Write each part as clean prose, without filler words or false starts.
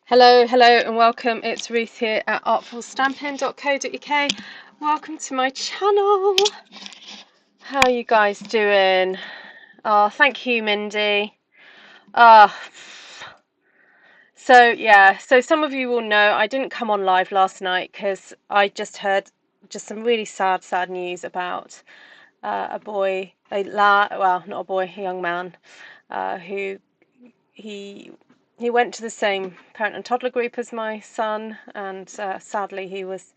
Hello, and welcome. It's Ruth here at artfulstampin.co.uk. Welcome to my channel. How are you guys doing? Oh, thank you, Mindy. So some of you will know I didn't come on live last night because I just heard some really sad news about a boy, well, not a boy, a young man, who he went to the same parent and toddler group as my son, and sadly he was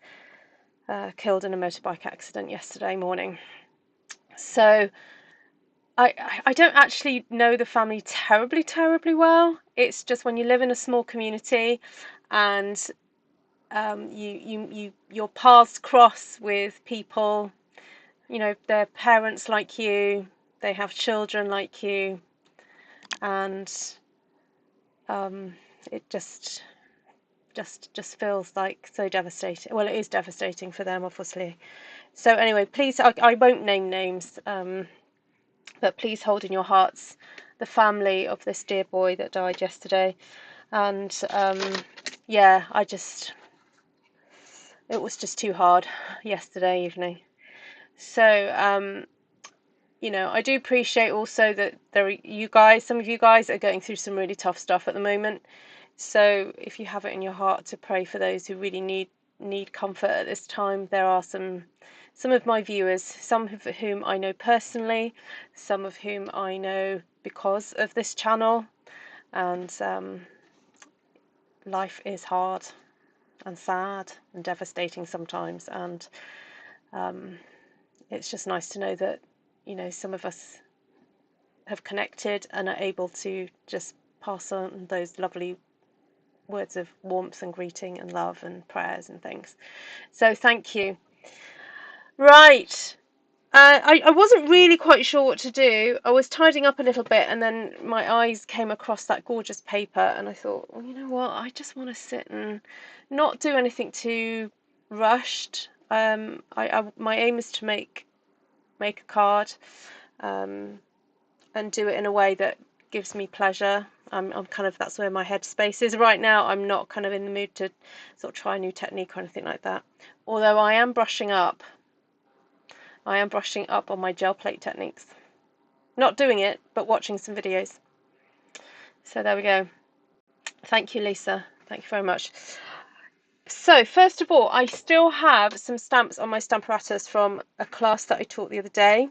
killed in a motorbike accident yesterday morning. So I don't actually know the family terribly well. It's just when you live in a small community and your paths cross with people, you know, their parents like you, they have children like you, and it just feels like so devastating. Well, it is devastating for them, obviously. So anyway, please, I won't name names, but please hold in your hearts the family of this dear boy that died yesterday. And yeah, it was just too hard yesterday evening. So you know, I do appreciate also that some of you guys are going through some really tough stuff at the moment. So if you have it in your heart to pray for those who really need comfort at this time, there are some of my viewers, some of whom I know personally, some of whom I know because of this channel, and life is hard and sad and devastating sometimes, and it's just nice to know that, you know, some of us have connected and are able to just pass on those lovely words of warmth and greeting and love and prayers and things. So thank you. Right. I wasn't really quite sure what to do. I was tidying up a little bit, and then my eyes came across that gorgeous paper, and I thought, well, you know what, I just want to sit and not do anything too rushed. My aim is to make a card, and do it in a way that gives me pleasure. I'm kind of, that's where my headspace is right now. I'm not kind of in the mood to sort of try a new technique or anything like that. Although I am brushing up. I am brushing up on my gel plate techniques. Not doing it, but watching some videos. So there we go. Thank you, Lisa. Thank you very much. So first of all, I still have some stamps on my Stamparatus from a class that I taught the other day.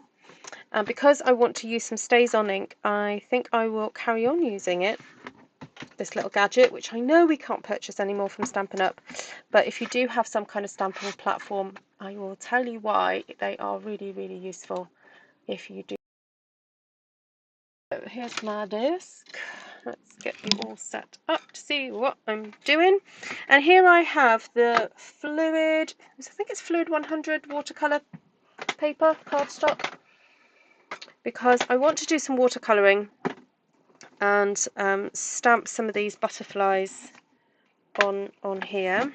And because I want to use some StazOn ink, I think I will carry on using it, this little gadget, which I know we can't purchase anymore from Stampin Up. But if you do have some kind of stamping platform, I will tell you why they are really useful if you do. So here's my desk. Let's get you all set up to see what I'm doing. And here I have the Fluid, I think it's Fluid 100 watercolor paper, cardstock, because I want to do some watercoloring and stamp some of these butterflies on here.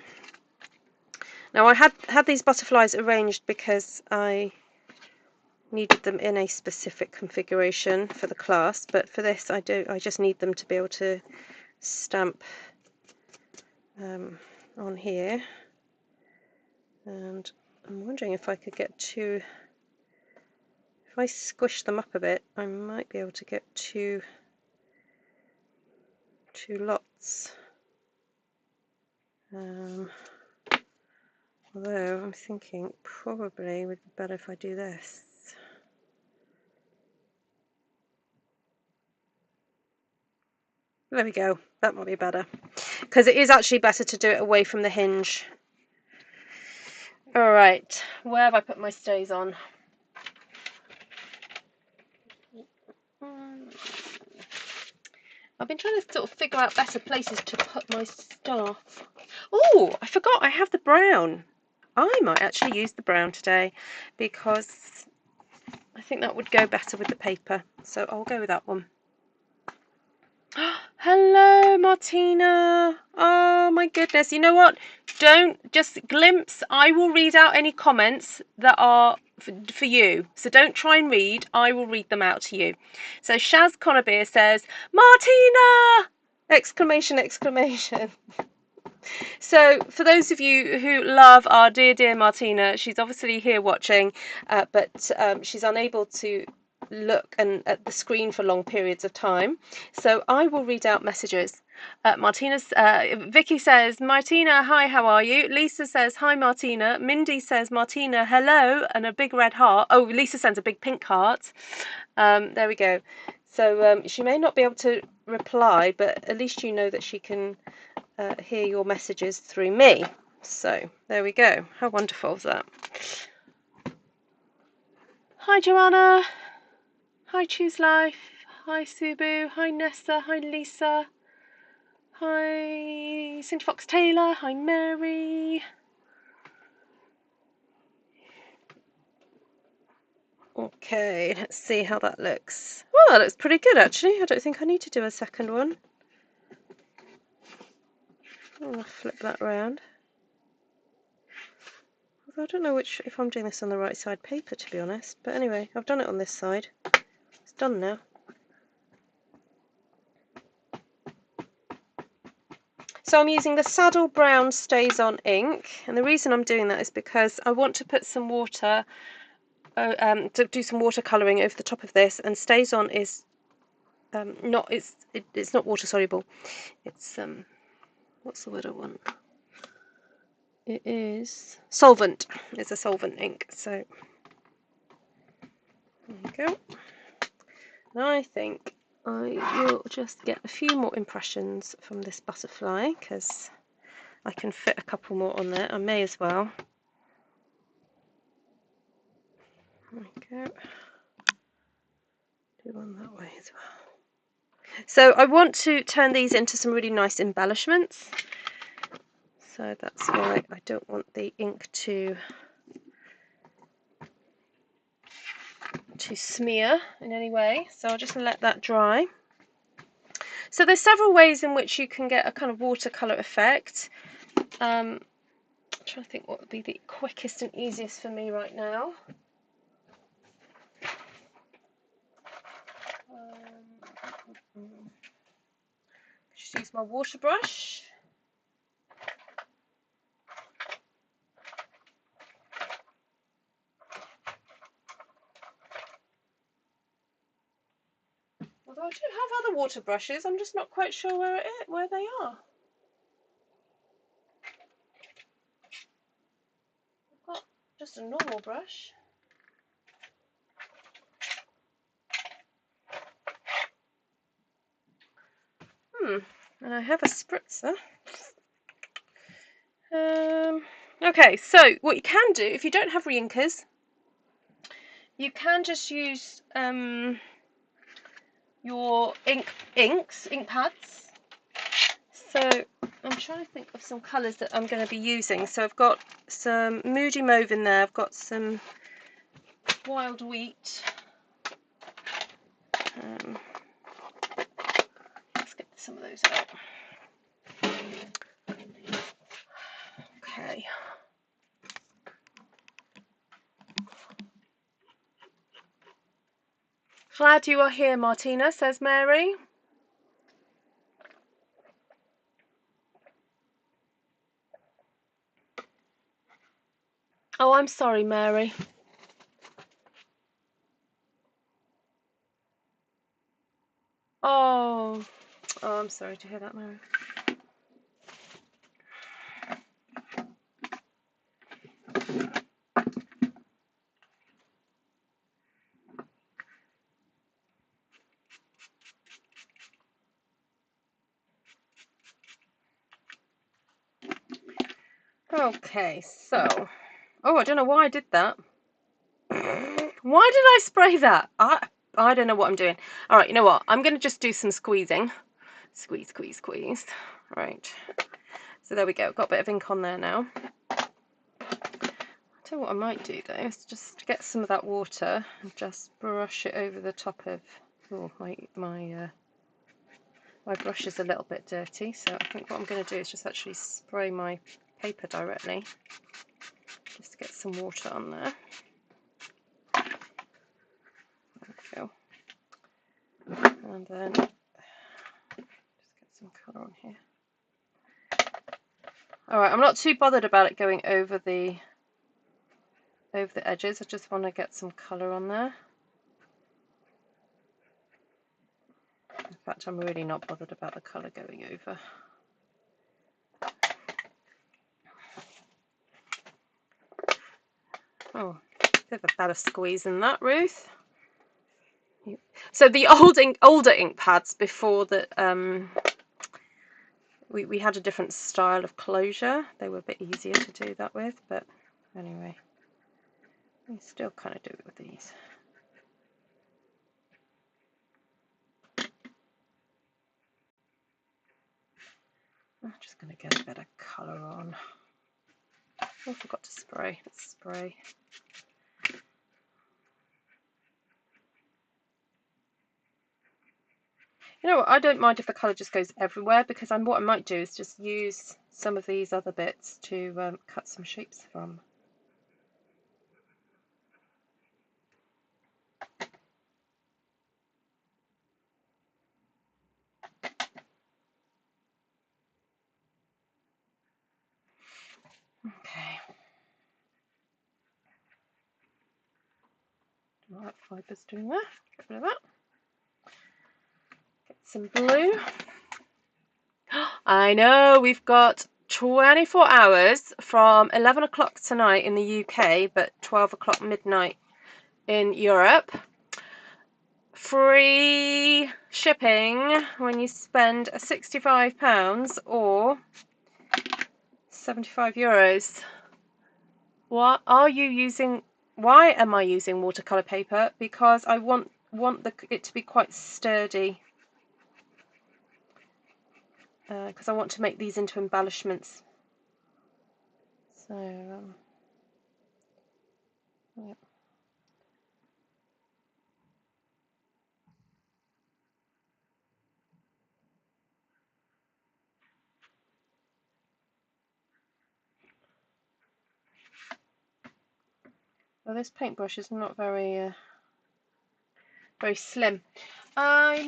Now I had these butterflies arranged because I needed them in a specific configuration for the class, but for this I just need them to be able to stamp on here. And I'm wondering if I could get two, if I squish them up a bit, I might be able to get two lots. Although I'm thinking probably it would be better if I do this. There we go, that might be better, because it is actually better to do it away from the hinge. Alright, where have I put my StazOn? I've been trying to sort of figure out better places to put my stuff. Oh, I forgot I have the brown. I might actually use the brown today because I think that would go better with the paper. So I'll go with that one. Hello, Martina. Oh my goodness. You know what? Don't just glimpse. I will read out any comments that are for you. So don't try and read. I will read them out to you. So Shaz Conabeer says, Martina! Exclamation, exclamation. So for those of you who love our dear Martina, she's obviously here watching, but she's unable to look at the screen for long periods of time. So I will read out messages. Vicky says, Martina, hi, how are you? Lisa says, hi, Martina. Mindy says, Martina, hello, and a big red heart. Oh, Lisa sends a big pink heart. There we go. So she may not be able to reply, but at least you know that she can hear your messages through me. So there we go. How wonderful is that? Hi Joanna. Hi Choose Life. Hi Subu. Hi Nessa. Hi Lisa. Hi Cindy Fox Taylor. Hi Mary. Okay, let's see how that looks. Well, that looks pretty good actually. I don't think I need to do a second one. I'll flip that around. I don't know if I'm doing this on the right side paper, to be honest. But anyway, I've done it on this side. It's done now. So I'm using the Saddle Brown Stays On ink, and the reason I'm doing that is because I want to put some water, to do some watercolouring over the top of this. And Stays On is it's not water soluble. It's what's the word I want? It is solvent. It's a solvent ink. So there you go. Now I think I will just get a few more impressions from this butterfly because I can fit a couple more on there. I may as well. There we go. Do one that way as well. So I want to turn these into some really nice embellishments. So that's why I don't want the ink to smear in any way. So I'll just let that dry. So there's several ways in which you can get a kind of watercolour effect. I'm trying to think what would be the quickest and easiest for me right now. Just use my water brush. Although I do have other water brushes, I'm just not quite sure where they are. I've got just a normal brush. And I have a spritzer. Okay, so what you can do, if you don't have reinkers, you can just use your ink pads. So I'm trying to think of some colours that I'm going to be using. So I've got some Moody Mauve in there. I've got some Wild Wheat. Let's get some of those out. Okay. Glad you are here, Martina, says Mary. Oh, I'm sorry, Mary. Oh, I'm sorry to hear that, Mary. Okay, so, oh, I don't know why I did that. Why did I spray that? I don't know what I'm doing. All right, you know what? I'm going to just do some squeezing. Squeeze, squeeze, squeeze. Right. So there we go. Got a bit of ink on there now. I'll tell you what I might do though is just get some of that water and just brush it over the top of. Oh, my brush is a little bit dirty, so I think what I'm going to do is just actually spray my paper directly, just to get some water on there. There we go. And then just get some colour on here. Alright, I'm not too bothered about it going over the edges. I just want to get some colour on there. In fact, I'm really not bothered about the colour going over. Oh, bit of a better squeeze than that, Ruth. So the older ink pads before that, we had a different style of closure. They were a bit easier to do that with, but anyway, we still kind of do it with these. I'm just going to get a bit of colour on. Oh, I forgot to spray. Let's spray. You know what, I don't mind if the colour just goes everywhere, because what I might do is just use some of these other bits to cut some shapes from. Okay. Right, fibres doing that. Get rid of that. Get some blue. I know, we've got 24 hours from 11 o'clock tonight in the UK, but 12 o'clock midnight in Europe. Free shipping when you spend £65 or €75. What are you using? Why am I using watercolor paper? Because I want it to be quite sturdy. Because I want to make these into embellishments. So, yeah. Well, this paintbrush is not very slim. I'll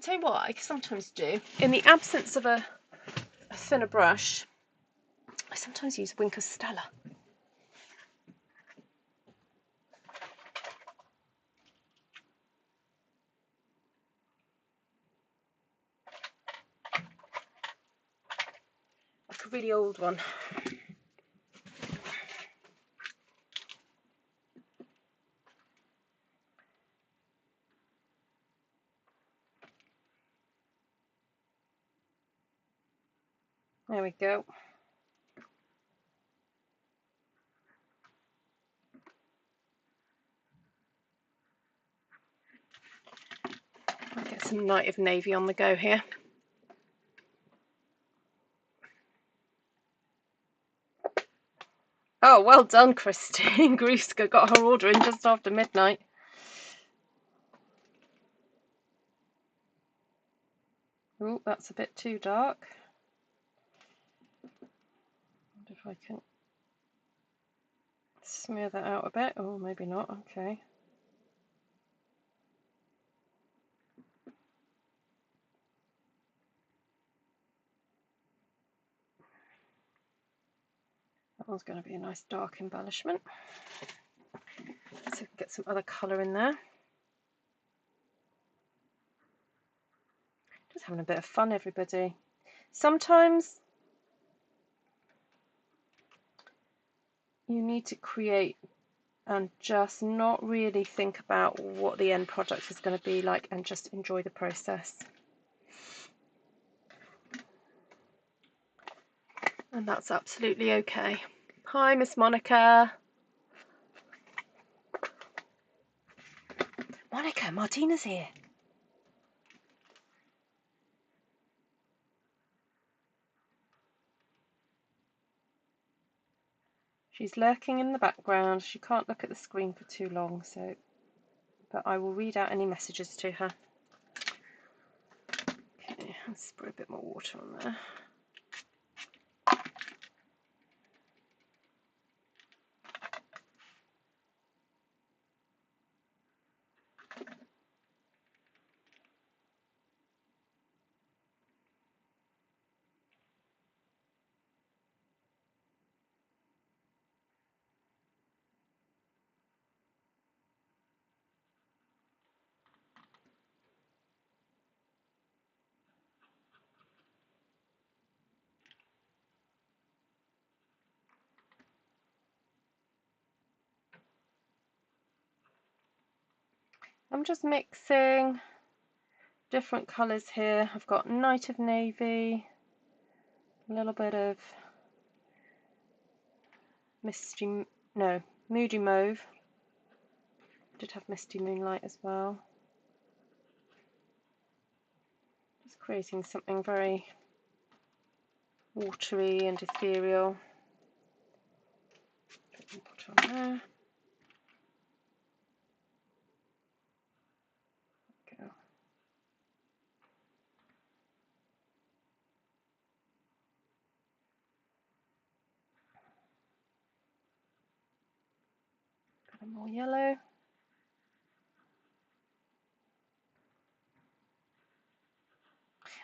tell you what I sometimes do. In the absence of a thinner brush, I sometimes use Wink of Stella. Like a really old one. There we go. I'll get some Night of Navy on the go here. Oh, well done, Christine. Gruska got her order in just after midnight. Oh, that's a bit too dark. I wonder if I can smear that out a bit. Oh, maybe not. Okay. That one's going to be a nice dark embellishment. So get some other colour in there. Just having a bit of fun, everybody. Sometimes you need to create and just not really think about what the end product is going to be like, and just enjoy the process. And that's absolutely okay. Hi, Miss Monica. Monica, Martina's here. She's lurking in the background. She can't look at the screen for too long, so but I will read out any messages to her. Okay, let's spray a bit more water on there. I'm just mixing different colours here. I've got Night of Navy, a little bit of Moody Mauve. Did have Misty Moonlight as well. Just creating something very watery and ethereal. Put on there. Go. Got more yellow.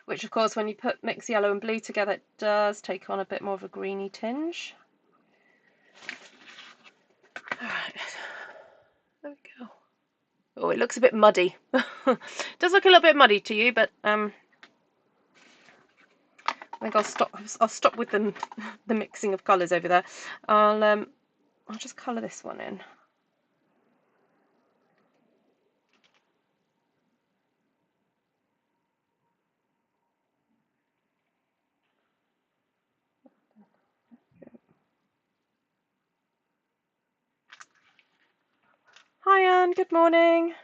Which of course when you mix yellow and blue together it does take on a bit more of a greeny tinge. Alright, there we go. Oh, it looks a bit muddy. It does look a little bit muddy to you, but I think I'll stop with the mixing of colours over there. I'll just colour this one in. Hi Anne, good morning.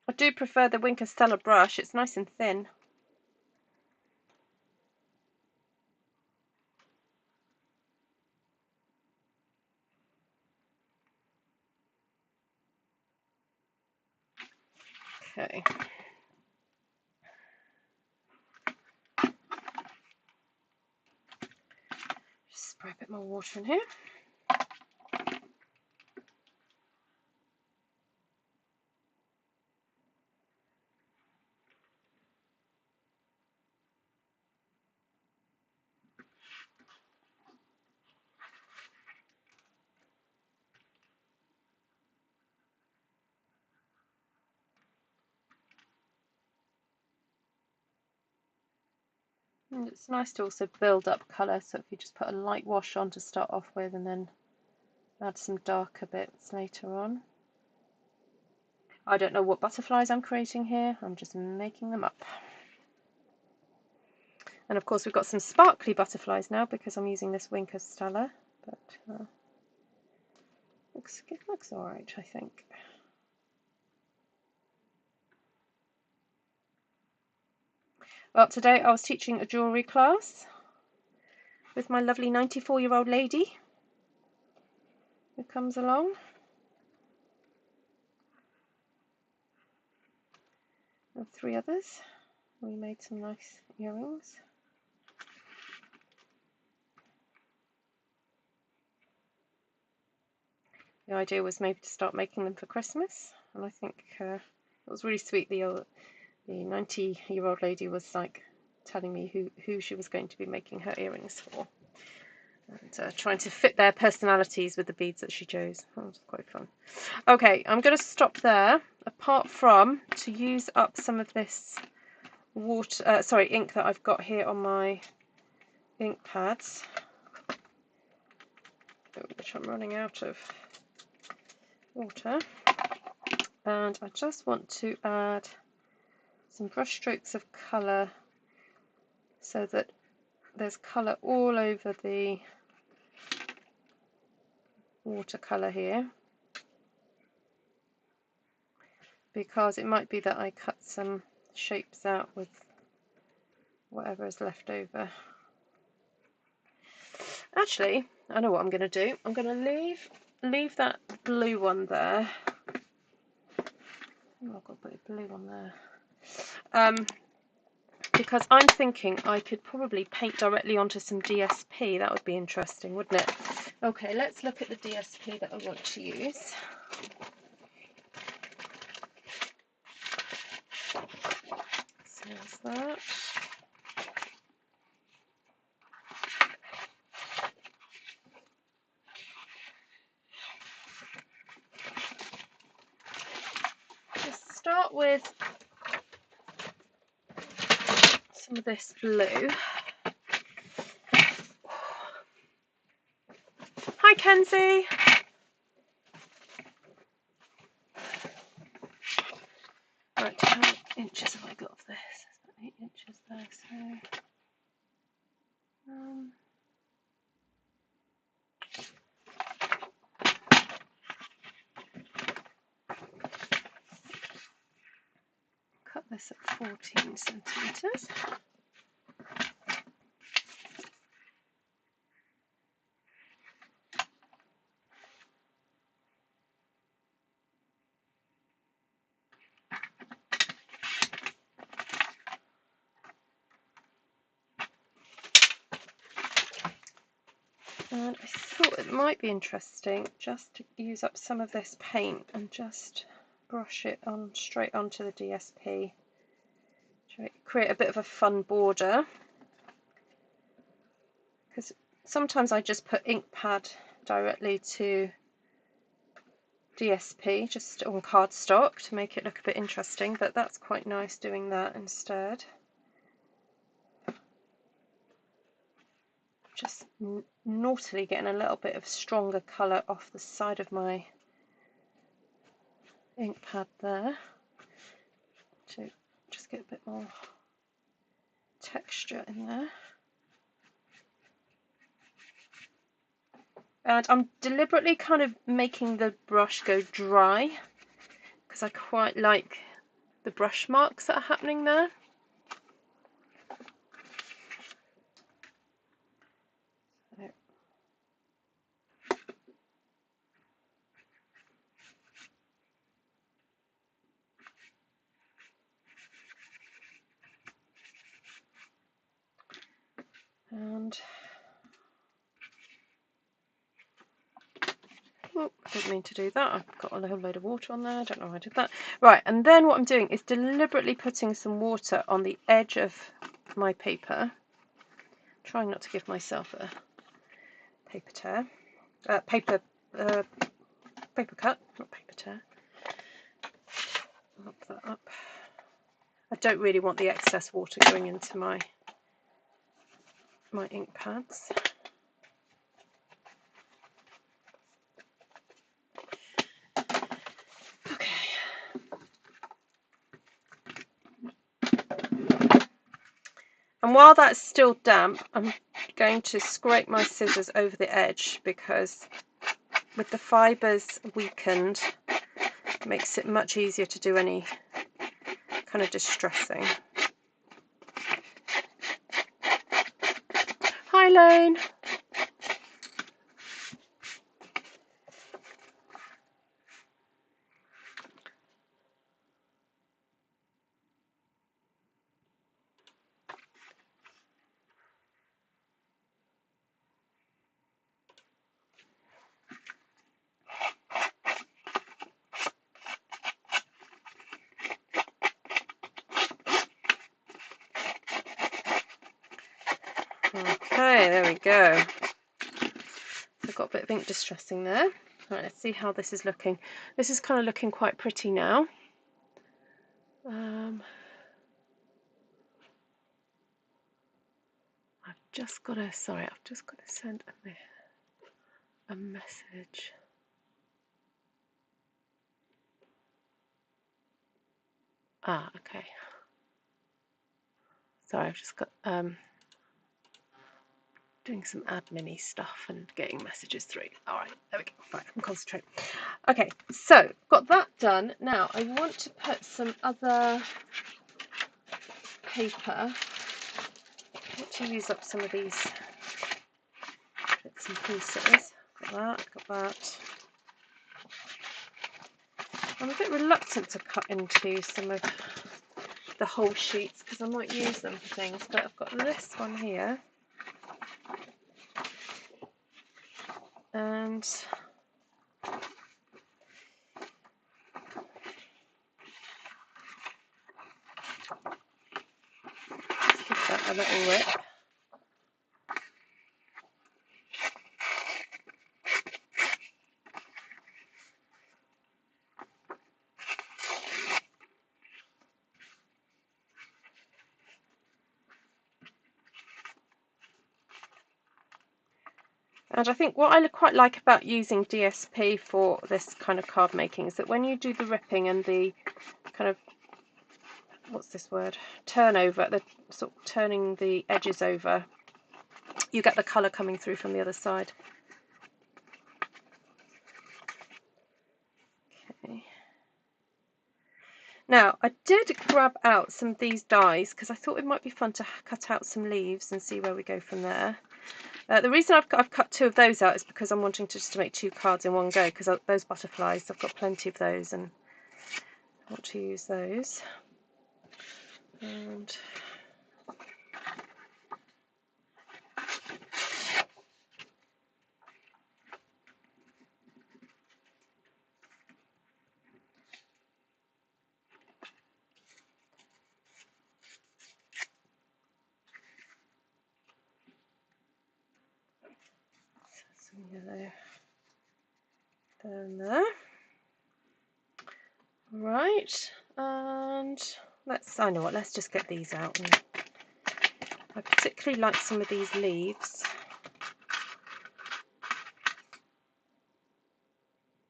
I do prefer the Wink of Stella brush, it's nice and thin. Okay. Just spray a bit more water in here. And it's nice to also build up colour, so if you just put a light wash on to start off with and then add some darker bits later on. I don't know what butterflies I'm creating here, I'm just making them up. And of course we've got some sparkly butterflies now because I'm using this Wink of Stella, but it looks alright, I think. Well, today I was teaching a jewellery class with my lovely 94-year-old lady who comes along. And 3 others. We made some nice earrings. The idea was maybe to start making them for Christmas, and I think it was really sweet. The 90-year-old lady was like telling me who she was going to be making her earrings for, and trying to fit their personalities with the beads that she chose. That was quite fun. Okay, I'm going to stop there. Apart from to use up some of this ink that I've got here on my ink pads, which I'm running out of water, and I just want to add some brush strokes of colour so that there's colour all over the watercolour here, because it might be that I cut some shapes out with whatever is left over. Actually, I know what I'm going to do. I'm going to leave that blue one there. Oh, I've got to put a blue one there. Because I'm thinking I could probably paint directly onto some DSP. That would be interesting, wouldn't it? Okay, let's look at the DSP that I want to use. So there's that. Let's start with some of this blue. Kenzie. Right, how many inches have I got of this? 8 inches there, so cut this at 14 centimetres. And I thought it might be interesting just to use up some of this paint and just brush it on straight onto the DSP to create a bit of a fun border, because sometimes I just put ink pad directly to DSP just on cardstock to make it look a bit interesting, but that's quite nice doing that instead. Just naughtily getting a little bit of stronger colour off the side of my ink pad there to just get a bit more texture in there. And I'm deliberately kind of making the brush go dry because I quite like the brush marks that are happening there. And oh, I didn't mean to do that. I've got a whole load of water on there. I don't know why I did that. Right, and then what I'm doing is deliberately putting some water on the edge of my paper. Trying not to give myself a paper tear. Paper cut, not paper tear. Lock that up. I don't really want the excess water going into my ink pads. Okay. And while that's still damp, I'm going to scrape my scissors over the edge, because with the fibres weakened, it makes it much easier to do any kind of distressing. Hi, Lane. Okay, there we go. I've got a bit of ink distressing there. Right, let's see how this is looking. This is kind of looking quite pretty now. I've just got to send a message. Ah, okay. Sorry, I've just got doing some admin-y stuff and getting messages through. All right, there we go. Right, I'm concentrating. Okay, so got that done. Now I want to put some other paper. I want to use up some of these bits and pieces. Got that. I'm a bit reluctant to cut into some of the whole sheets because I might use them for things, but I've got this one here. And let's give that a little rip. And I think what I quite like about using DSP for this kind of card making is that when you do the ripping and the kind of, what's this word, turnover, the sort of turning the edges over, you get the colour coming through from the other side. Okay. Now, I did grab out some of these dies because I thought it might be fun to cut out some leaves and see where we go from there. The reason I've cut 2 of those out is because I'm wanting to just make 2 cards in one go, because those butterflies, I've got plenty of those and I want to use those. And some yellow down there. Right, and I know what, let's just get these out. And I particularly like some of these leaves.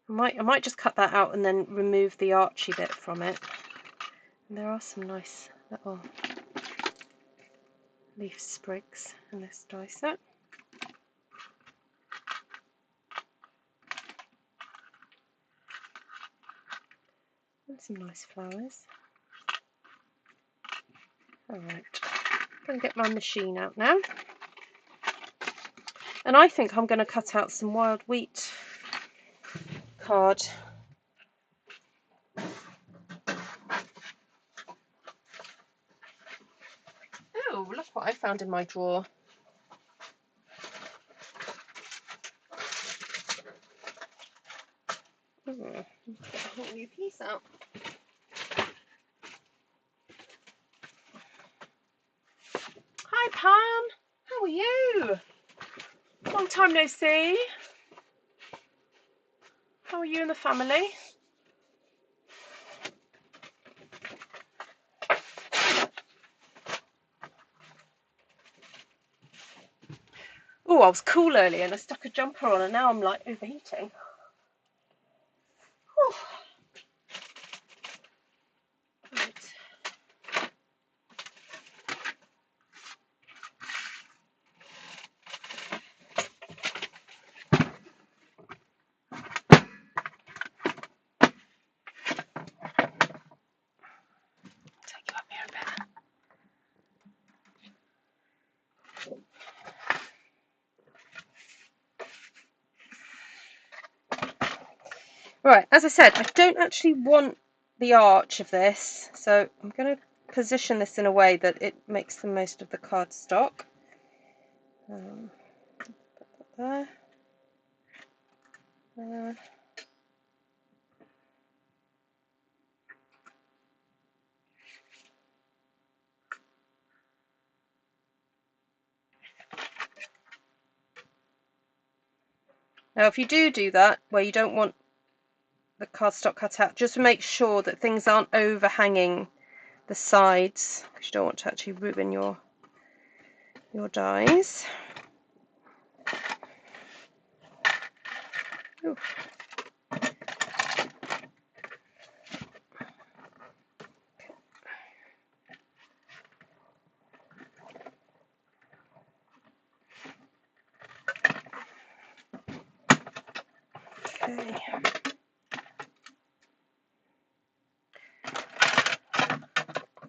I might just cut that out and then remove the archy bit from it. And there are some nice little leaf sprigs in this die set. And some nice flowers. Alright, I'm going to get my machine out now. And I think I'm going to cut out some wild wheat card. Oh, look what I found in my drawer. Get a whole new piece out. Hi Pam, how are you? Long time no see. How are you and the family? Oh, I was cool earlier and I stuck a jumper on and now I'm like overheating. Whew. Right. Take you up here a bit. Right, as I said, I don't actually want the arch of this, so I'm going to position this in a way that it makes the most of the cardstock. Put that there. Now, if you do that, where you don't want the cardstock cut out, just make sure that things aren't overhanging the sides, because you don't want to actually ruin your dies. Ooh. Okay.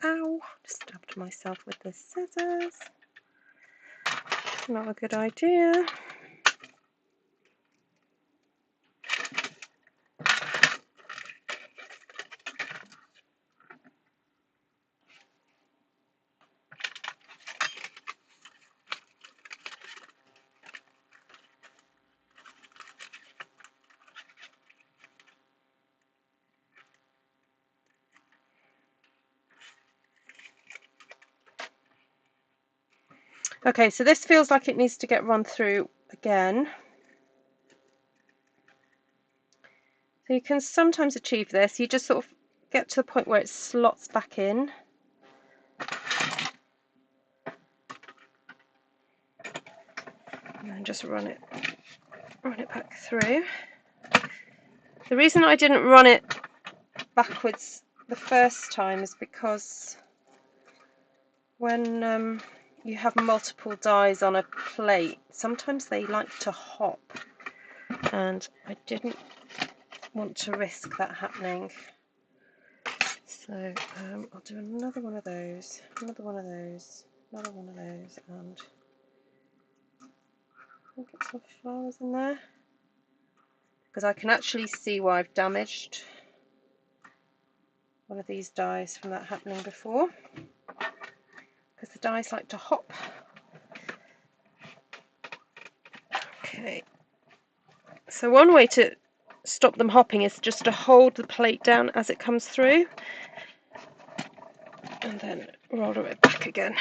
Ow, just stabbed myself with the scissors. Not a good idea. Okay, so this feels like it needs to get run through again. So you can sometimes achieve this. You just sort of get to the point where it slots back in. And then just run it run it back through. The reason I didn't run it backwards the first time is because when you have multiple dies on a plate, sometimes they like to hop, and I didn't want to risk that happening. So I'll do another one of those, another one of those, another one of those, and I'll get some flowers in there, because I can actually see why I've damaged one of these dies from that happening before, because the dies like to hop. Okay, so one way to stop them hopping is just to hold the plate down as it comes through and then roll it back again.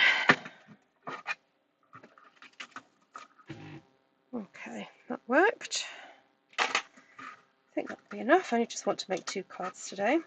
Okay, that worked. I think that'll be enough. I just want to make 2 cards today.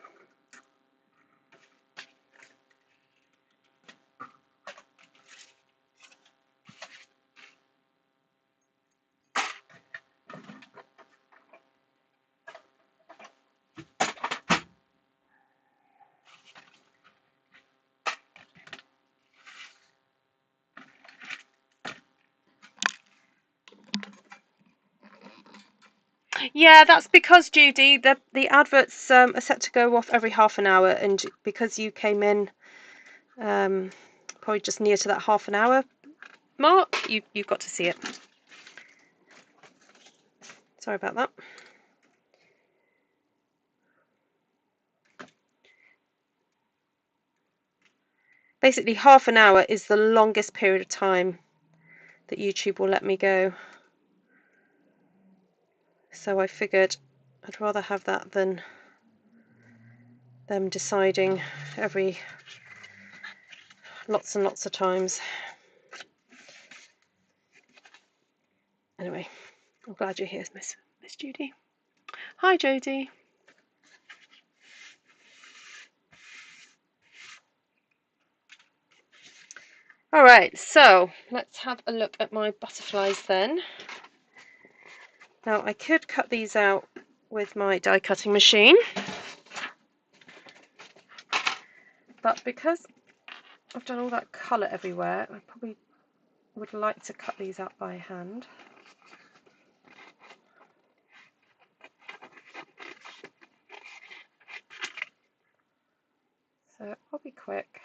Yeah, that's because, Judy, the adverts are set to go off every half an hour, and because you came in probably just near to that half an hour mark, you've got to see it. Sorry about that. Basically, half an hour is the longest period of time that YouTube will let me go. So I figured I'd rather have that than them deciding every lots and lots of times. Anyway, I'm glad you're here, Miss Judy. Hi, Jodie. All right, so let's have a look at my butterflies then. Now, I could cut these out with my die cutting machine, but because I've done all that colour everywhere, I probably would like to cut these out by hand. So I'll be quick.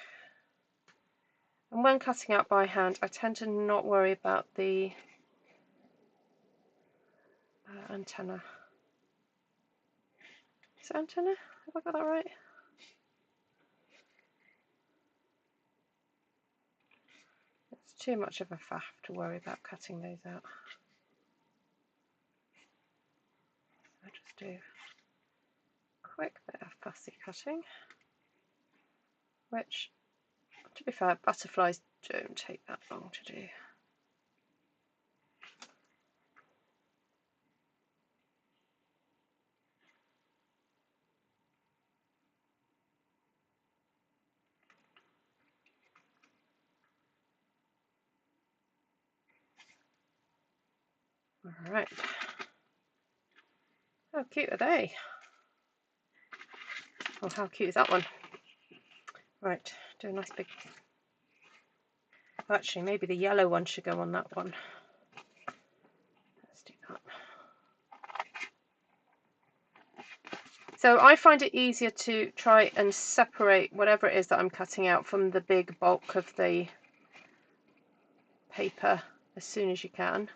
And when cutting out by hand, I tend to not worry about the antenna. Is it antenna? Have I got that right? It's too much of a faff to worry about cutting those out. I'll just do a quick bit of fussy cutting, which, to be fair, butterflies don't take that long to do. Alright. How cute are they? Oh, how cute is that one? Right, do a nice big... Actually, maybe the yellow one should go on that one. Let's do that. So I find it easier to try and separate whatever it is that I'm cutting out from the big bulk of the paper as soon as you can.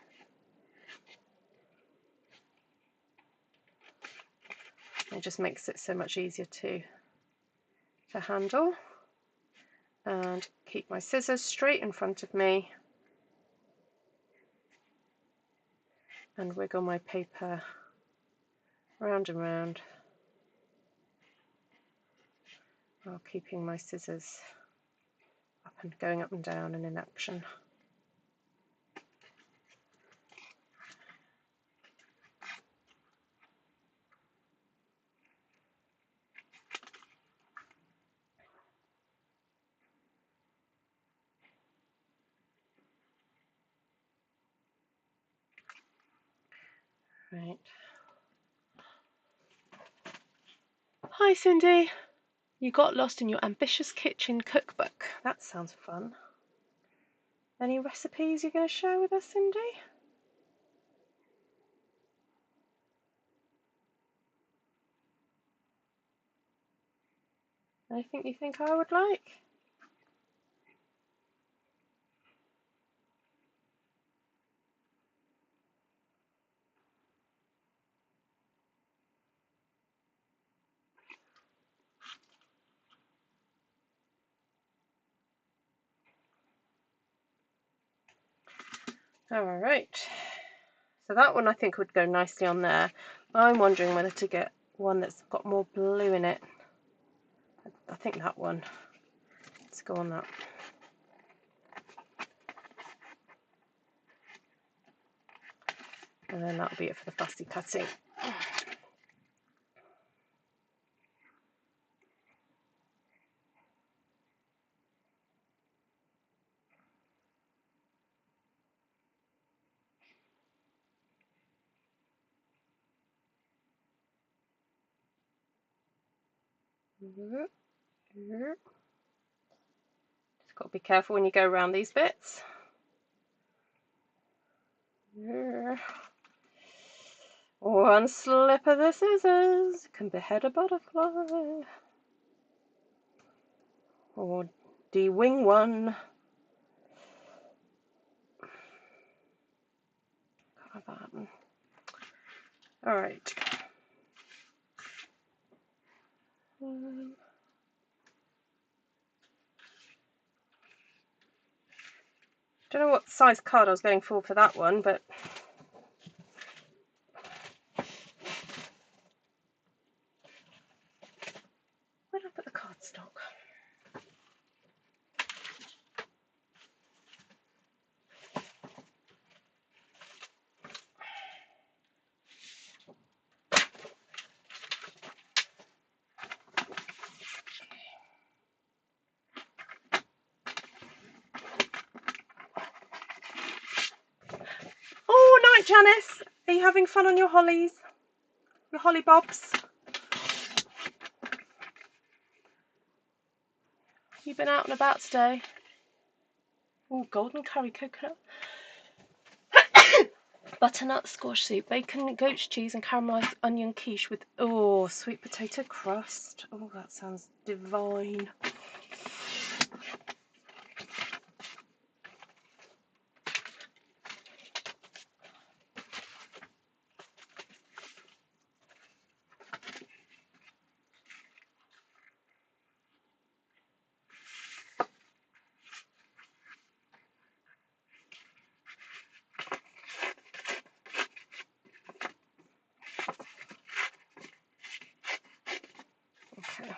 It just makes it so much easier to handle. And keep my scissors straight in front of me and wiggle my paper round and round while keeping my scissors up and going up and down and in action. Right. Hi Cindy. You got lost in your ambitious kitchen cookbook. That sounds fun. Any recipes you're going to share with us, Cindy? Anything you think I would like? All right. So that one I think would go nicely on there. I'm wondering whether to get one that's got more blue in it. I think that one. Let's go on that. And then that'll be it for the fussy cutting. Just got to be careful when you go around these bits. One slip of the scissors can behead a butterfly. Or de-wing one. Alright. Don't know what size card I was going for that one, but where did I put the cardstock? Oh, night, Janice! Are you having fun on your hollies? Your holly bobs? You been out and about today? Oh, golden curry coconut. Butternut squash soup, bacon, goat's cheese and caramelised onion quiche with, oh, sweet potato crust. Oh, that sounds divine. Okay.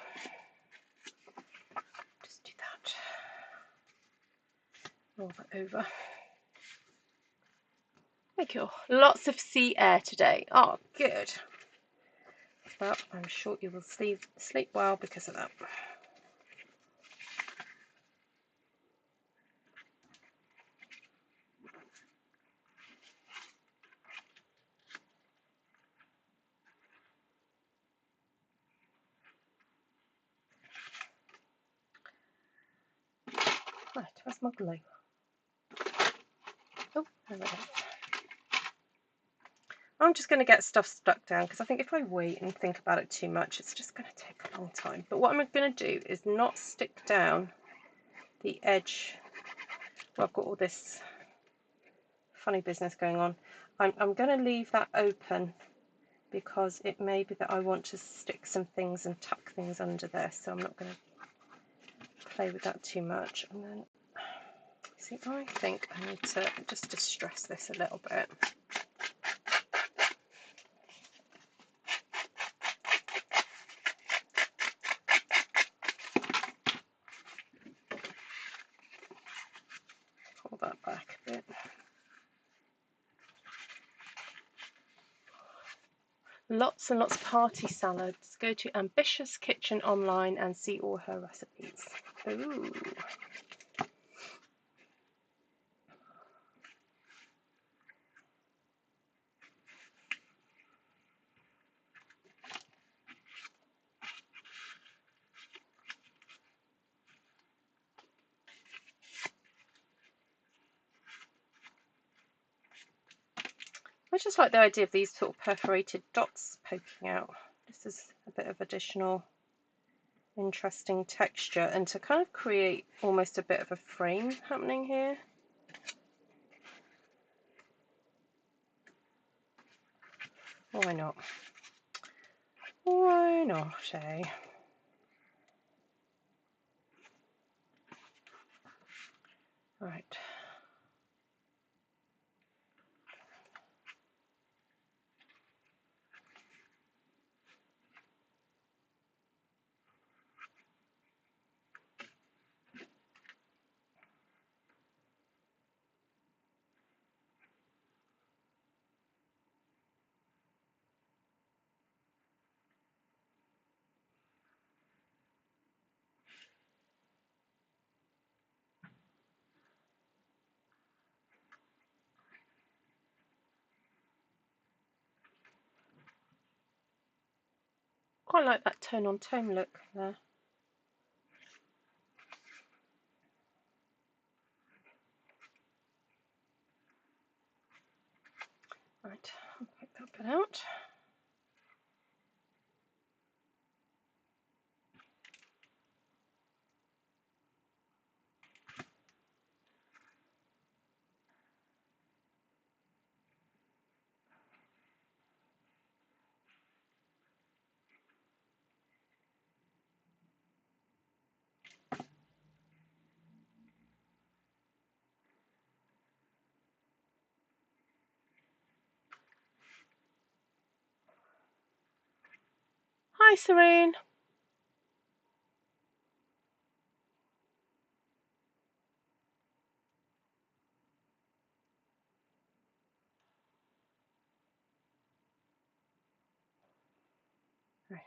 Just do that. Roll that over. Thank you. Lots of sea air today. Oh, good. Well, I'm sure you will sleep well because of that. Right, where's my glue? Oh, there it is. I'm just going to get stuff stuck down because I think if I wait and think about it too much, it's just going to take a long time. But what I'm going to do is not stick down the edge. Well, I've got all this funny business going on. I'm going to leave that open because it may be that I want to stick some things and tuck things under there. So I'm not going to play with that too much. And then, see, I think I need to just distress this a little bit. Pull that back a bit. Lots and lots of party salads. Go to Ambitious Kitchen online and see all her recipes. Ooh. I just like the idea of these sort of perforated dots poking out. This is a bit of additional interesting texture, and to kind of create almost a bit of a frame happening here. Why not? Why not, eh? Right. Quite like that tone on tone look there. Right, I'll pick that bit out. Hi, Serene. Right.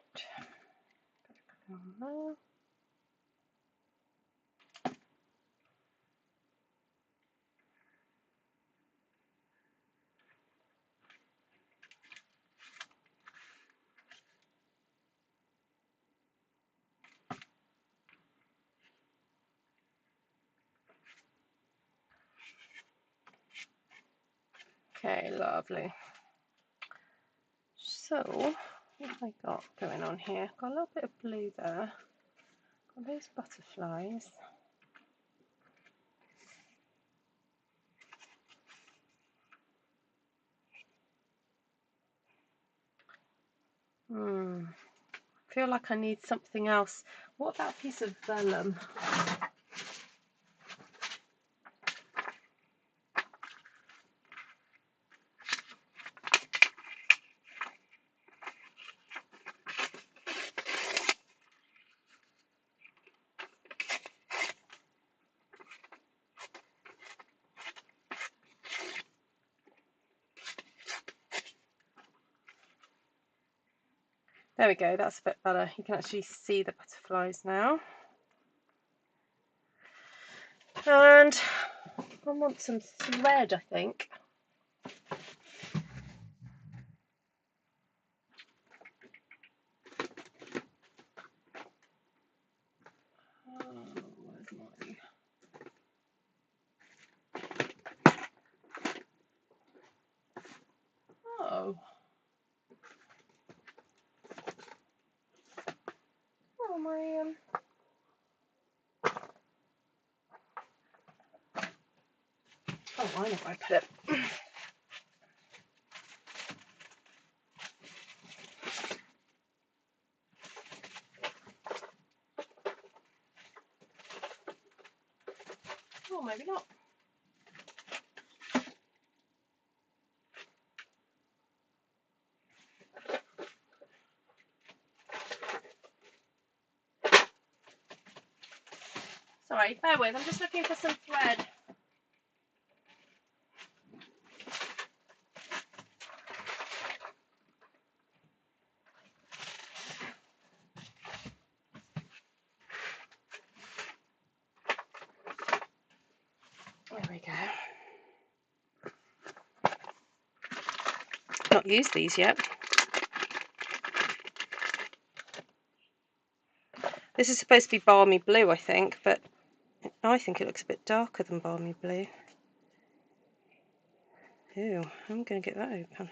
Okay, lovely. So, what have I got going on here? Got a little bit of blue there. Got those butterflies. I feel like I need something else. What about a piece of vellum? There we go, that's a bit better. You can actually see the butterflies now. And I want some thread, I think. Oh. Oh, my oh, I know where I put it. Oh, maybe not. Sorry, bear with, I'm just looking for some thread. There we go. Not used these yet. This is supposed to be balmy blue, I think, but I think it looks a bit darker than balmy blue. Ew, I'm going to get that open.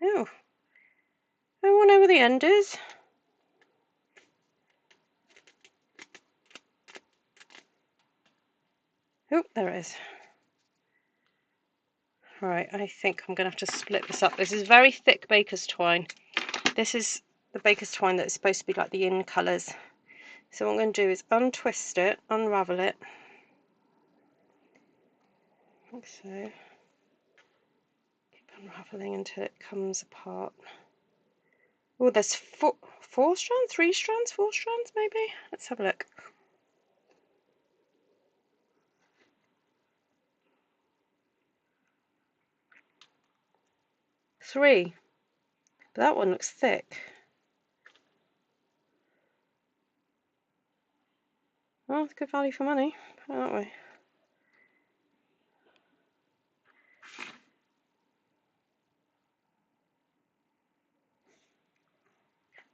Ew. I want to know where the end is. Oh, there it is. Right, I think I'm going to have to split this up. This is very thick baker's twine. This is the baker's twine that's supposed to be like the in colours. So what I'm going to do is untwist it, unravel it, like so. Keep unravelling until it comes apart. Oh, there's four strands, 3 strands, 4 strands maybe? Let's have a look. 3. But that one looks thick. Well, it's good value for money, put it that way.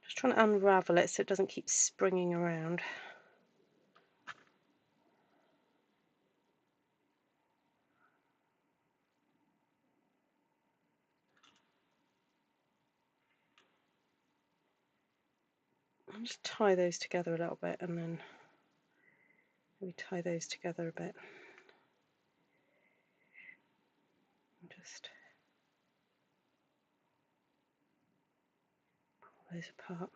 Just trying to unravel it so it doesn't keep springing around. I'll just tie those together a little bit and then maybe tie those together a bit. And just pull those apart.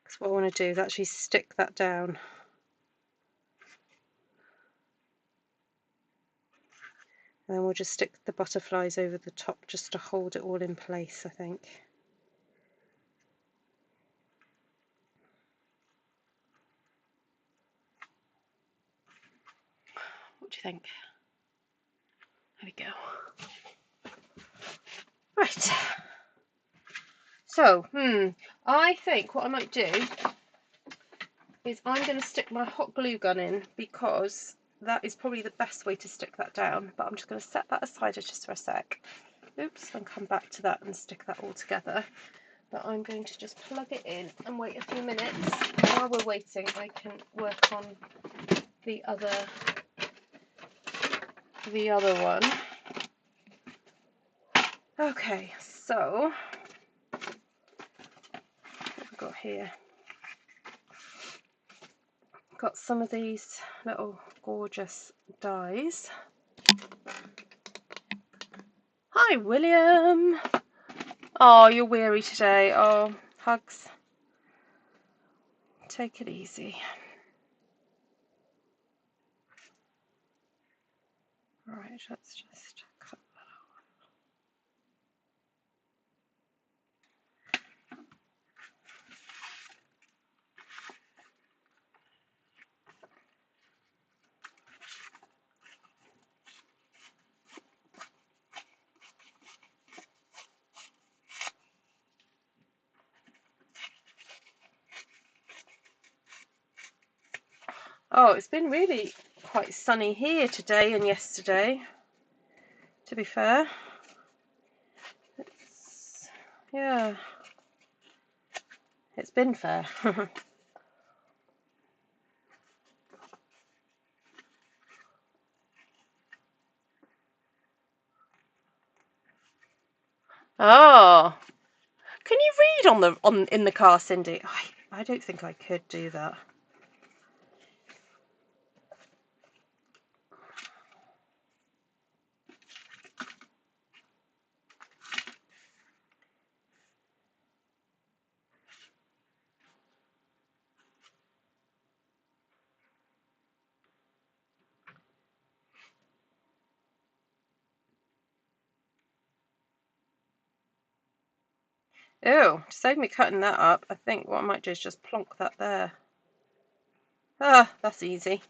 Because what I want to do is actually stick that down. And then we'll just stick the butterflies over the top just to hold it all in place, I think. What do you think? There we go. Right. So, I think what I might do is I'm going to stick my hot glue gun in because that is probably the best way to stick that down. But I'm just going to set that aside just for a sec. Oops, and come back to that and stick that all together. But I'm going to just plug it in and wait a few minutes. While we're waiting, I can work on the other one. Okay, so what have we got here? Got some of these little gorgeous dies. Hi, William. Oh, you're weary today. Oh, hugs. Take it easy. Right, let's just cut that off. Oh, it's been really quite sunny here today and yesterday, to be fair. Yeah, it's been fair. Oh, can you read in the car, Cindy? I don't think I could do that. Oh, to save me cutting that up, I think what I might do is just plonk that there. Ah, that's easy.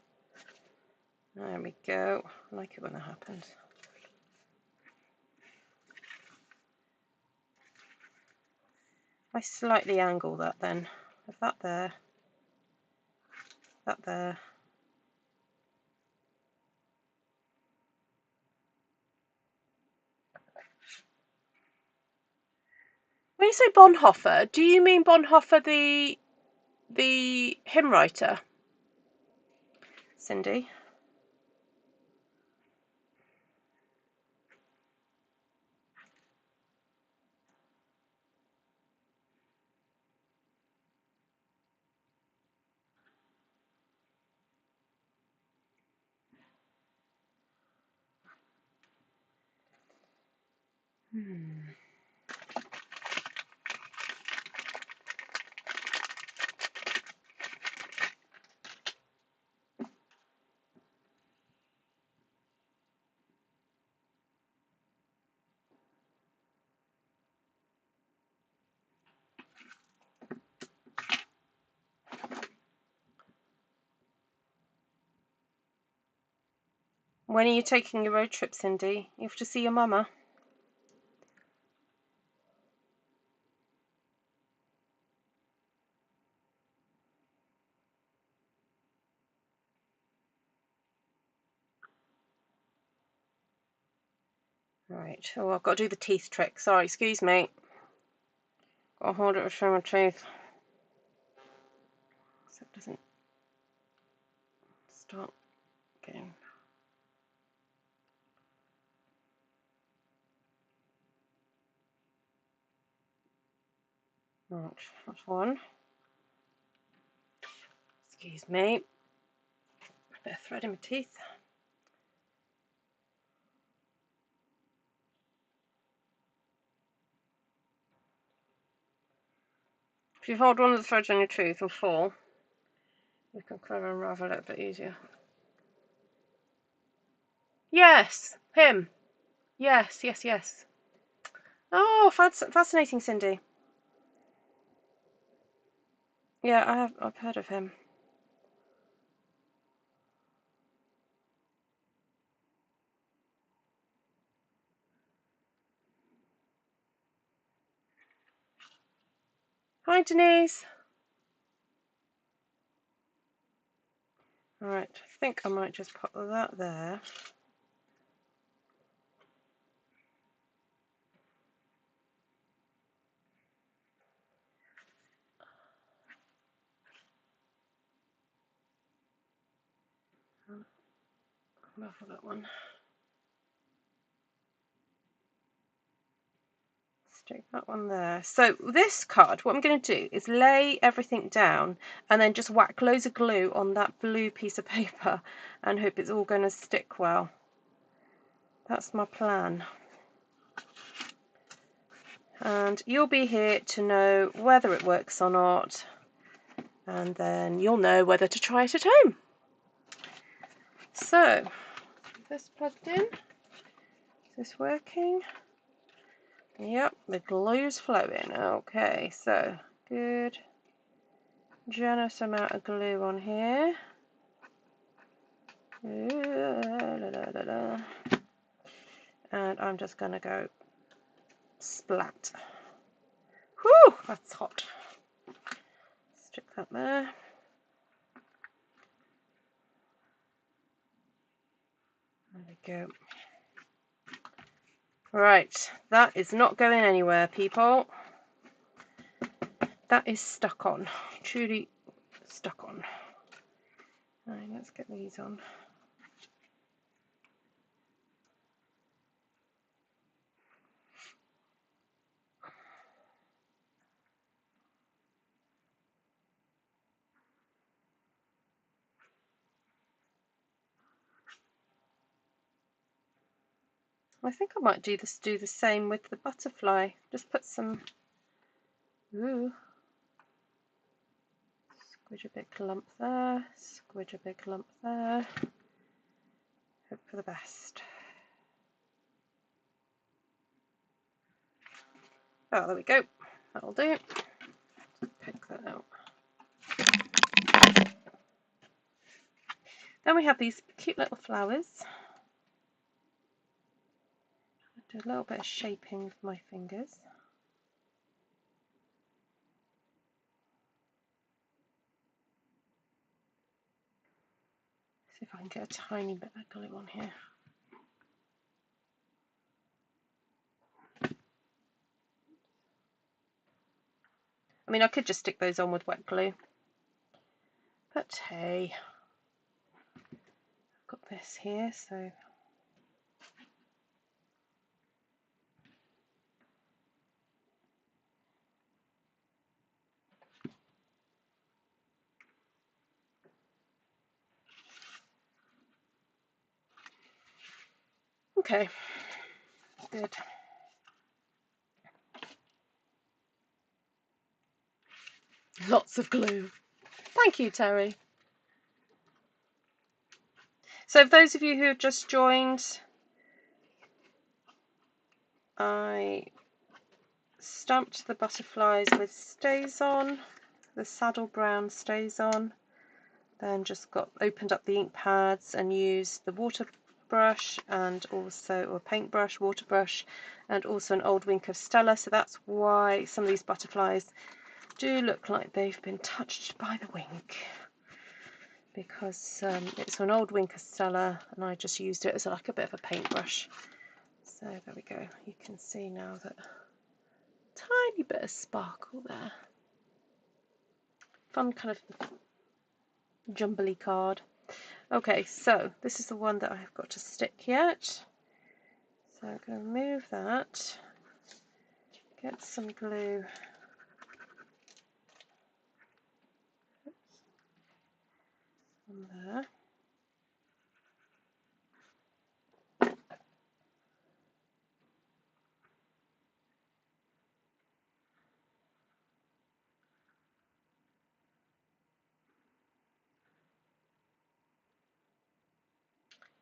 There we go. I like it when that happens. I slightly angle that then. Have that there. That there. you say Bonhoeffer, do you mean Bonhoeffer the hymn writer, Cindy? When are you taking your road trip, Cindy? You have to see your mama. Right. Oh, I've got to do the teeth trick. Sorry, excuse me. I'll hold it between my teeth so it doesn't start getting. Right, that's one. Excuse me. A bit of thread in my teeth. If you hold one of the threads on your tooth and fall, you can kind of unravel it a bit easier. Yes, him. Yes, yes, yes. Oh, fascinating, Cindy. Yeah, I've heard of him. Hi, Denise. Alright, I think I might just put that there. Ruffle that one. Stick that one there. So this card, what I'm going to do is lay everything down and then just whack loads of glue on that blue piece of paper and hope it's all going to stick well. That's my plan. And you'll be here to know whether it works or not, and then you'll know whether to try it at home. So, this plugged in. Is this working? Yep, the glue's flowing. Okay, so good, generous amount of glue on here. And I'm just going to go splat. Whew, that's hot. Stick that there. There we go. Right, that is not going anywhere, people. That is stuck on. Truly stuck on. Right, let's get these on. I think I might do the same with the butterfly. Just put some squidge a big lump there, squidge a big lump there. Hope for the best. Oh, there we go. That'll do. Pick that out. Then we have these cute little flowers. Do a little bit of shaping with my fingers. See if I can get a tiny bit of glue on here. mean, I could just stick those on with wet glue, but hey, I've got this here, so okay, good. Lots of glue. Thank you, Terry. So for those of you who have just joined, I stamped the butterflies with stays on, the saddle brown stays on, then just opened up the ink pads and used the water brush and also, or paintbrush, water brush, and also an old wink of Stella. So that's why some of these butterflies do look like they've been touched by the wink, because it's an old wink of Stella and I just used it as like a bit of a paintbrush. So there we go, you can see now that tiny bit of sparkle there. Fun kind of jumbly card. Okay, so this is the one that I've got to stick yet. So I'm going to move that, get some glue on there.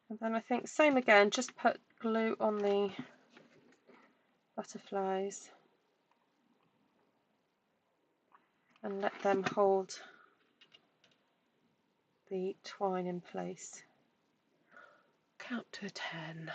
And then I think same again, just put glue on the butterflies and let them hold the twine in place. Count to 10.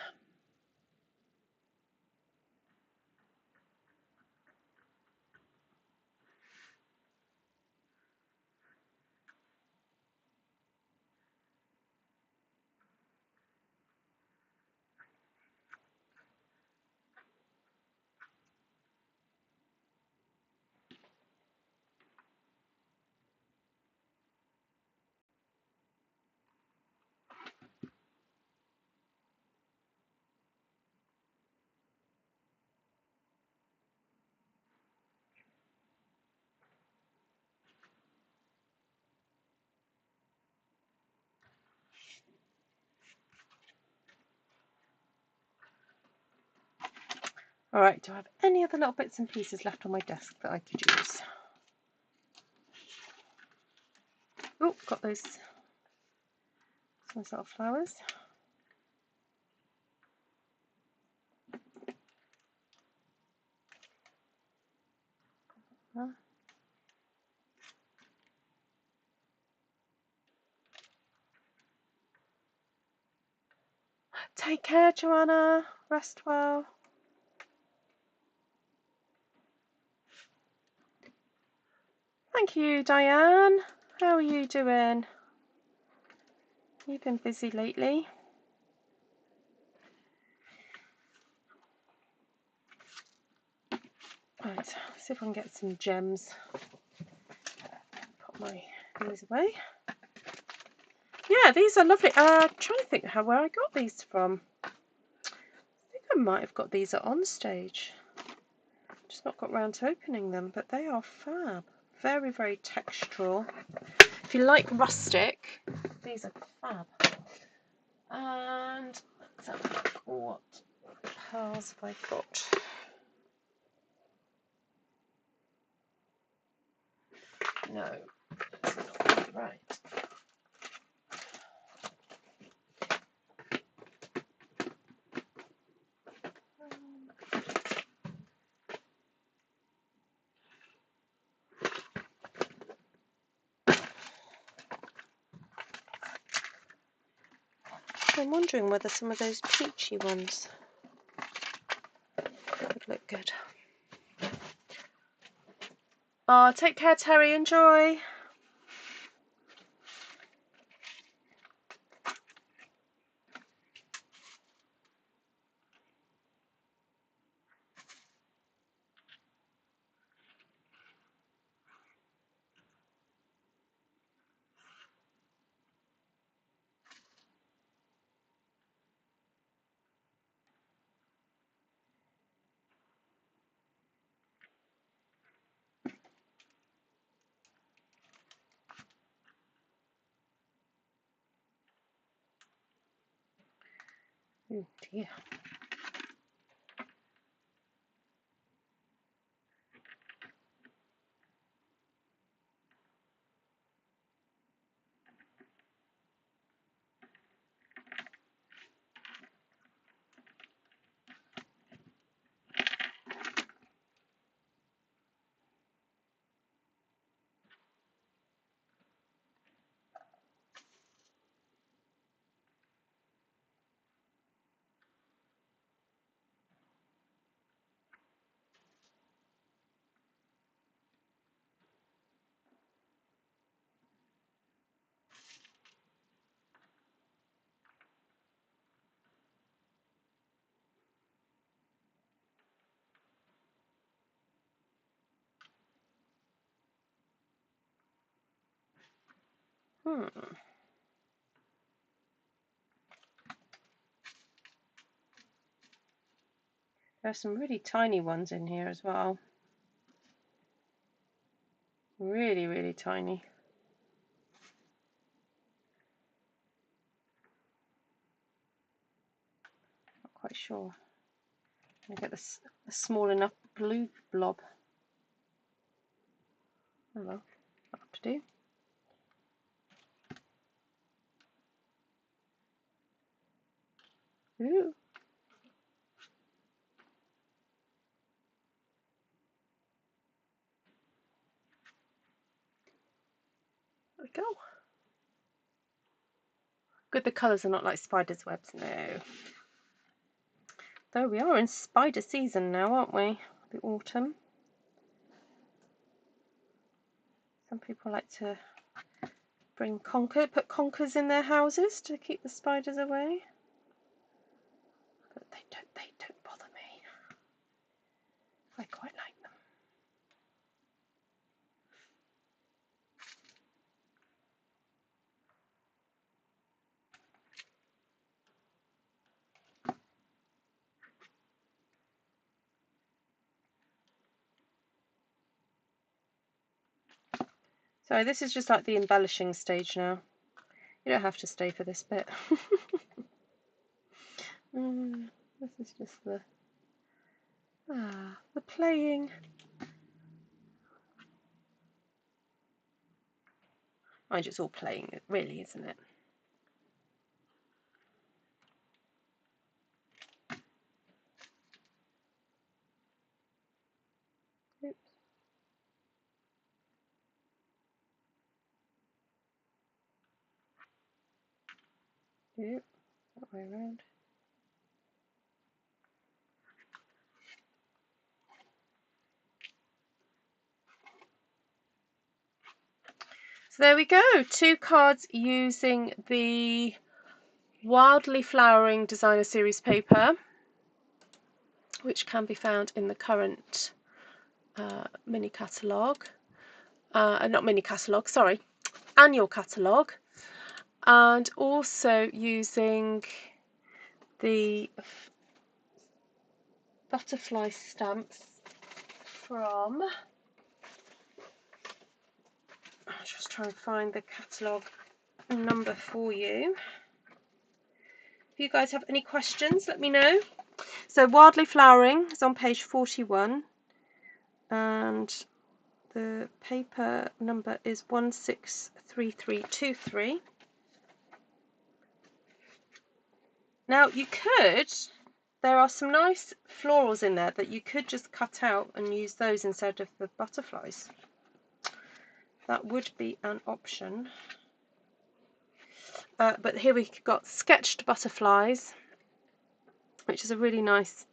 Alright, do I have any other little bits and pieces left on my desk that I could use? Oh, got those little flowers. Take care, Joanna. Rest well. Thank you, Diane. How are you doing? You've been busy lately. Right, see if I can get some gems. Put these away. Yeah, these are lovely. I'm trying to think where I got these from. I think I might have got these at On Stage. Just not got round to opening them, but they are fab. Very, very textural. If you like rustic, these are fab. And let's have a look. What pearls have I got? No, it's not right. I'm wondering whether some of those peachy ones would look good. Oh, take care, Terry. Enjoy. Oh dear. There's some really tiny ones in here as well. Really, really tiny. Not quite sure. I get a small enough blue blob. Oh well, that'll have to do. Ooh. There we go. Good, the colours are not like spider's webs, no. Though we are in spider season now, aren't we? The autumn. Some people like to put conkers in their houses to keep the spiders away. But they don't bother me. I quite like them. So this is just like the embellishing stage now. You don't have to stay for this bit. This is just the playing. Mind you, it's all playing, really, isn't it? Oops. Yep, that way around. So there we go, 2 cards using the Wildly Flowering Designer Series paper, which can be found in the current mini catalogue. Not mini catalogue, sorry, annual catalogue. And also using the butterfly stamps from, I'll just try and find the catalogue number for you. If you guys have any questions, let me know. So Wildly Flowering is on page 41 and the paper number is 163323. Now there are some nice florals in there that you could just cut out and use those instead of the butterflies. That would be an option. But here we've got Sketched Butterflies, which is a really nice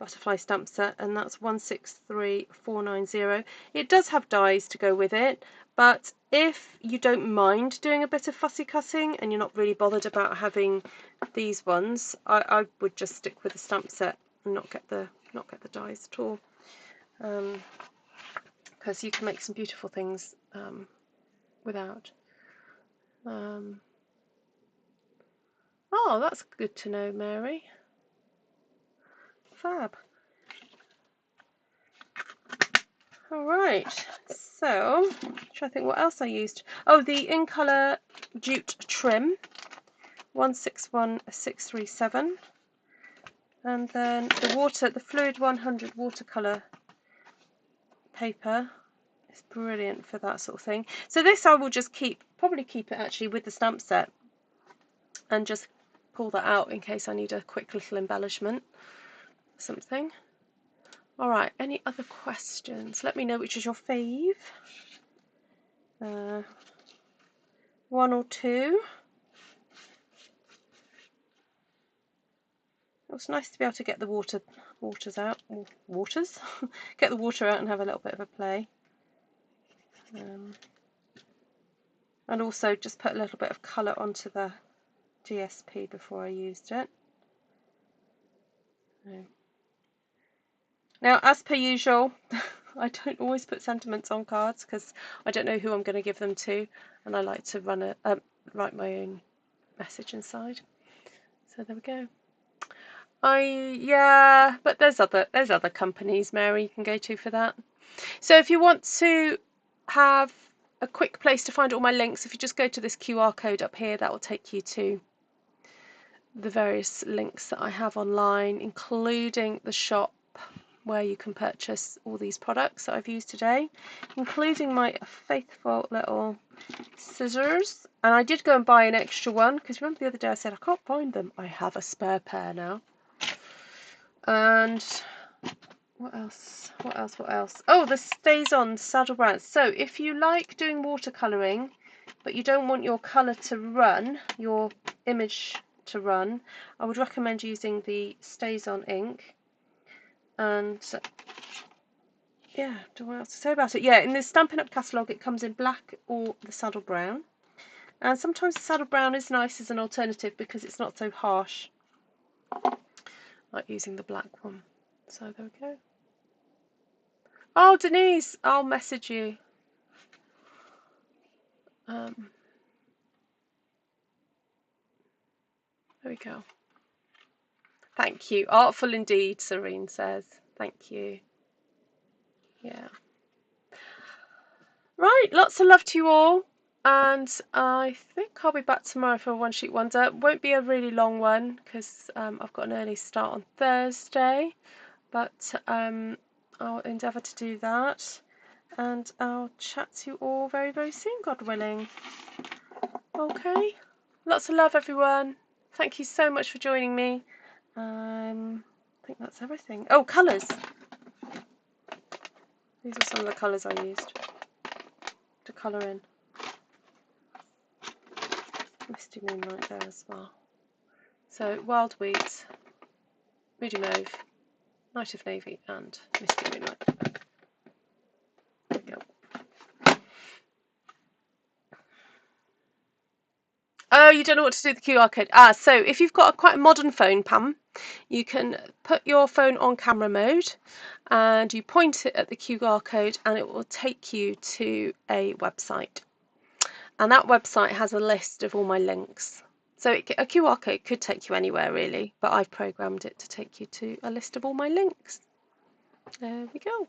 butterfly stamp set, and that's 163490. It does have dies to go with it, but if you don't mind doing a bit of fussy cutting and you're not really bothered about having these ones, I would just stick with the stamp set and not get the dies at all, because you can make some beautiful things without. Oh, that's good to know, Mary. Fab. Alright, so I'm trying to think what else I used. Oh, the In Colour Jute Trim, 161637. And then the Fluid 100 watercolor paper is brilliant for that sort of thing. So this I will just probably keep it actually with the stamp set and just pull that out in case I need a quick little embellishment or something. Alright, any other questions? Let me know which is your fave. One or two. It was nice to be able to get the waters out. Get the water out and have a little bit of a play. And also just put a little bit of colour onto the DSP before I used it. Now, as per usual, I don't always put sentiments on cards because I don't know who I'm going to give them to, and I like to write my own message inside. So there we go. Yeah, but there's other companies, Mary, you can go to for that. So if you want to have a quick place to find all my links, if you just go to this QR code up here, that will take you to the various links that I have online, including the shop where you can purchase all these products that I've used today, including my faithful little scissors. And I did go and buy an extra one because remember the other day I said I can't find them. I have a spare pair now. And what else? Oh, the Stays On Saddle Brands. So if you like doing watercolouring but you don't want your colour to run, your image to run, I would recommend using the Stays On ink. And yeah, don't know what else to say about it. Yeah, in the Stampin' Up catalogue it comes in black or the saddle brown. And sometimes the saddle brown is nice as an alternative because it's not so harsh. I like using the black one. So there we go. Oh, Denise, I'll message you. There we go. Thank you. Artful indeed, Serene says. Thank you. Yeah. Right, lots of love to you all. And I think I'll be back tomorrow for a One Sheet Wonder. It won't be a really long one because I've got an early start on Thursday. But I'll endeavour to do that. And I'll chat to you all very, very soon, God willing. Okay. Lots of love, everyone. Thank you so much for joining me. I think that's everything. Oh, colours. These are some of the colours I used to colour in. Misty Moonlight there as well. So, Wild Wheat, Moody Mauve, Night of Navy and Misty Moonlight. There we go. Oh, you don't know what to do with the QR code. So if you've got quite a modern phone, Pam, you can put your phone on camera mode and you point it at the QR code and it will take you to a website. And that website has a list of all my links. So a QR code could take you anywhere really, but I've programmed it to take you to a list of all my links. There we go.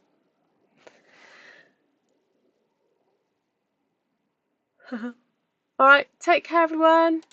All right, take care everyone.